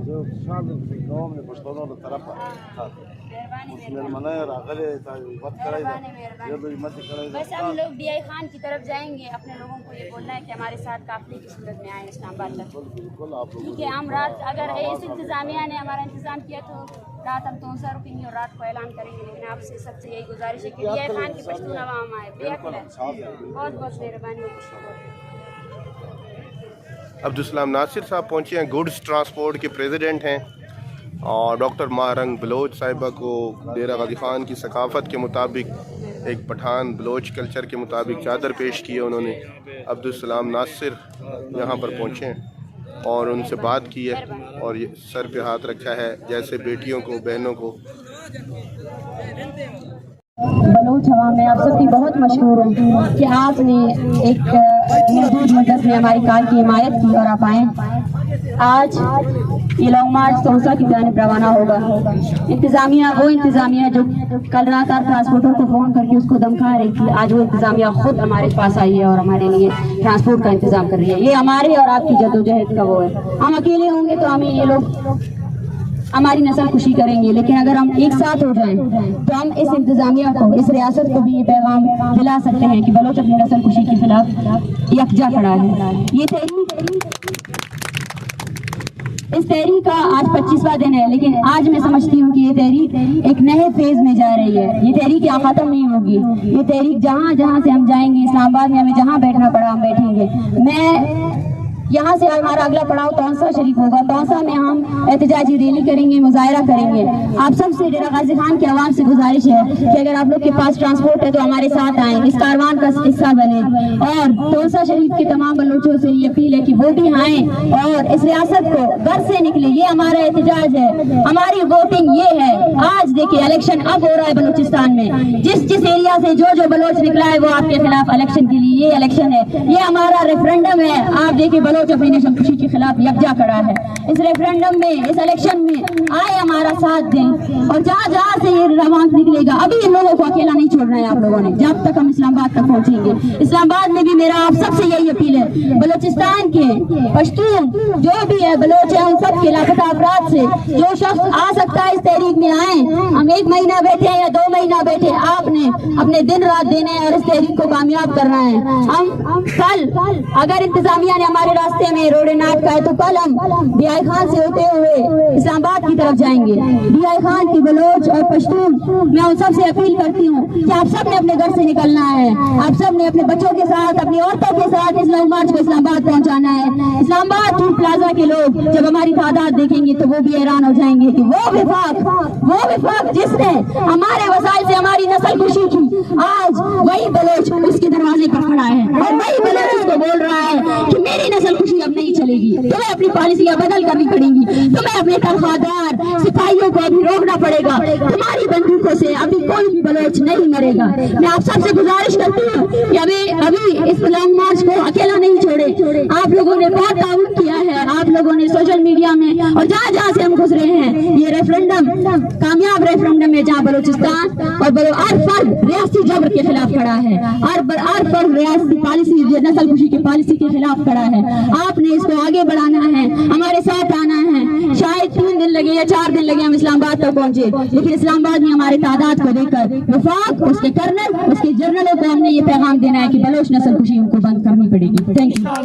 بس ہم لوگ ڈی آئی خان کی طرف جائیں گے. اپنے لوگوں کو یہ بولنا ہے کہ ہمارے ساتھ قافلے کی صورت میں آئیں اسلام آباد تک, کیونکہ ہم رات اگر اس انتظامیہ نے ہمارا انتظام کیا تو رات ہم تونسا رکیں گے اور رات کو اعلان کریں گے. لیکن آپ سے سب سے یہی گزارش ہے کہ ڈی آئی خان کی پشتون عوام آئے. بہت بہت مہربانی. عبدالسلام ناصر صاحب پہنچے ہیں, گوڈز ٹرانسپورٹ کے پریزیڈنٹ ہیں, اور ڈاکٹر ماہرنگ بلوچ صاحبہ کو ڈیرہ غازی خان کی ثقافت کے مطابق, ایک پٹھان بلوچ کلچر کے مطابق چادر پیش کی ہے انہوں نے. عبدالسلام ناصر یہاں پر پہنچے ہیں اور ان سے بات کی ہے, اور یہ سر پہ ہاتھ رکھا ہے جیسے بیٹیوں کو, بہنوں کو. بلوچ عوام میں آپ سب کی بہت مشہور ہے کہ آپ نے ایک محدود مدت میں ہماری کار کی حمایت کی اور آپ آئیں. آج یہ لانگ مارچ تونسا کی جانب روانہ ہوگا. انتظامیہ وہ انتظامیہ جو کل رات آپ ٹرانسپورٹر کو فون کر کے اس کو دمکا رہی تھی, آج وہ انتظامیہ خود ہمارے پاس آئی ہے اور ہمارے لیے ٹرانسپورٹ کا انتظام کر رہی ہے. یہ ہمارے اور آپ کی جدوجہد کا وہ ہے. ہم اکیلے ہوں گے تو ہمیں یہ لوگ ہماری نسل کشی کریں گے, لیکن اگر ہم ایک ساتھ ہو جائیں تو ہم اس انتظامیہ کو, اس ریاست کو بھی یہ پیغام دلا سکتے ہیں کہ بلوچ اپنی نسل کشی کے خلاف یکجا کھڑا ہے. یہ اس تحریک کا آج 25واں دن ہے, لیکن آج میں سمجھتی ہوں کہ یہ تحریک ایک نئے فیز میں جا رہی ہے. یہ تحریک یہاں ختم نہیں ہوگی. یہ تحریک جہاں جہاں سے ہم جائیں گے, اسلام آباد میں ہمیں جہاں بیٹھنا پڑا ہم بیٹھیں گے. میں یہاں سے ہمارا اگلا پڑاؤ تونسا شریف ہوگا. تونسا میں ہم احتجاجی ریلی کریں گے, مظاہرہ کریں گے. آپ سب سے ڈیرہ غازی خان کے عوام سے گزارش ہے کہ اگر آپ لوگ کے پاس ٹرانسپورٹ ہے تو ہمارے ساتھ آئیں, اس کاروان کا حصہ بنیں. اور تونسا شریف کے تمام بلوچوں سے یہ اپیل ہے کہ وہ بھی آئیں اور اس ریاست کو گھر سے نکلے. یہ ہمارا احتجاج ہے, ہماری ووٹنگ یہ ہے. آج دیکھیں الیکشن اب ہو رہا ہے بلوچستان میں. جس ایریا سے جو بلوچ نکلا ہے وہ آپ کے خلاف الیکشن کے لیے, یہ الیکشن ہے, یہ ہمارا ریفرنڈم ہے. آپ دیکھیں بلوچ اپنی نسل کشی کے خلاف یکجا کھڑا ہے. اس ریفرنڈم میں, اس الیکشن میں آئے ہمارا ساتھ دیں, اور جہاں جہاں سے یہ روان نکلے گا, ابھی ان لوگوں کو اکیلا نہیں چھوڑنا ہے آپ لوگوں نے, جب تک ہم اسلام آباد تک پہنچیں گے. اسلام آباد میں بھی میرا آپ سب سے یہی اپیل ہے, بلوچستان کے پشتون جو بھی ہے بلوچ ہے, ان سب کے لاپتہ افراد سے جو شخص آ سکتا ہے اس تحریک میں آئیں. ہم 1 مہینہ بیٹھے یا 2 مہینہ بیٹھے, آپ نے اپنے دن رات دینے ہیں اور اس تحریک کو کامیاب کرنا ہے. ہم کل اگر انتظامیہ نے ہمارے راستے میں روڑے ناٹ کا ہے تو کل ہم ڈی آئی خان سے ہوتے ہوئے اسلام آباد کی طرف جائیں گے. ڈی آئی خان کی بلوچ اور پشتون میں ان سب سے اپیل کرتی ہوں کہ آپ سب نے اپنے گھر سے نکلنا ہے, آپ سب نے اپنے بچوں کے ساتھ, اپنی عورتوں کے ساتھ اس لانگ مارچ کو اسلام آباد پہنچانا ہے. اسلام آباد ٹول پلازا کے لوگ جب ہماری تعداد دیکھیں گے تو وہ بھی حیران ہو جائیں گے کہ وہ وفاق جس نے ہمارے وسائل سے ہماری نسل کشی کی, آج وہی بلوچ اس کے دروازے پر کھڑا ہے اور وہی بلوچ اس کو بول رہا ہے کہ میری نسل کشی اب نہیں چلے گی, تمہیں اپنی پالیسیاں بدل کرنی پڑیں گی, تمہیں اپنے تنخواہدار سپاہیوں کو ابھی روکنا پڑے گا, تمہاری بندوقوں سے ابھی کوئی بھی بلوچ نہیں مرے گا. میں آپ سب سے گزارش کرتی ہوں کہ ابھی اس لانگ مارچ کو اکیلا نہیں چھوڑے. آپ لوگوں نے بہت تعاون کیا ہے, آپ لوگوں نے سوشل میڈیا میں اور جہاں جہاں سے ہم گزرے ہیں, یہ ریفرنڈم کامیاب ریفرنڈم ہے جہاں بلوچستان اور ہر فرد ریاستی جبر کے خلاف کھڑا ہے, ہر فرد ریاستی پالیسی, نسل کشی کی پالیسی کے خلاف کھڑا ہے. آپ نے اس کو آگے بڑھانا ہے, ہمارے ساتھ آنا ہے. شاید 3 دن لگے یا 4 دن لگے ہم اسلام آباد تک پہنچے, لیکن اسلام آباد میں ہمارے تعداد کو دیکھ کر وفاق, اس کے کرنل, اس کے جرنلوں کو ہم نے یہ پیغام دینا ہے کہ بلوچ نسل کشی ان کو بند کرنی پڑے گی. Thank you.